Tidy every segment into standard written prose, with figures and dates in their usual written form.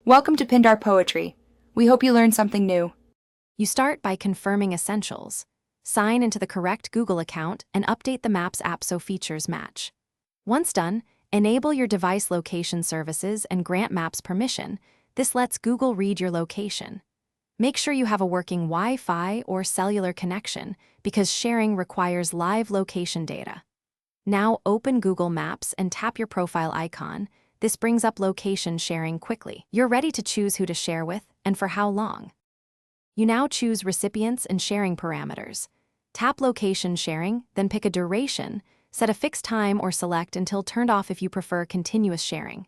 Welcome to Pindar Poetry. We hope you learned something new. You start by confirming essentials. Sign into the correct Google account and update the Maps app so features match. Once done, enable your device location services and grant Maps permission. This lets Google read your location. Make sure you have a working Wi-Fi or cellular connection because sharing requires live location data. Now open Google Maps and tap your profile icon. This brings up location sharing quickly. You're ready to choose who to share with and for how long. You now choose recipients and sharing parameters. Tap location sharing, then pick a duration, set a fixed time or select until turned off if you prefer continuous sharing.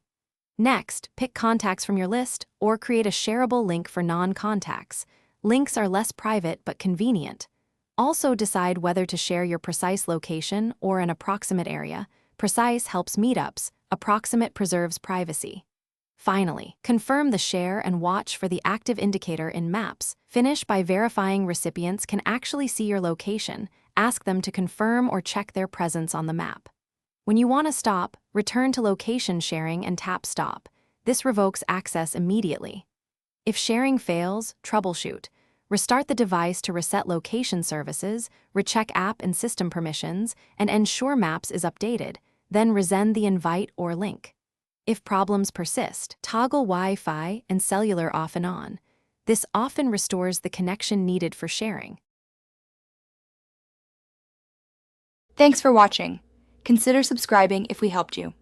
Next, pick contacts from your list or create a shareable link for non-contacts. Links are less private but convenient. Also decide whether to share your precise location or an approximate area. Precise helps meetups, approximate preserves privacy. Finally, confirm the share and watch for the active indicator in Maps. Finish by verifying recipients can actually see your location. Ask them to confirm or check their presence on the map. When you want to stop, return to location sharing and tap Stop. This revokes access immediately. If sharing fails, troubleshoot. Restart the device to reset location services, recheck app and system permissions, and ensure Maps is updated. Then resend the invite or link. If problems persist, toggle Wi-Fi and cellular off and on. This often restores the connection needed for sharing. Thanks for watching. Consider subscribing if we helped you.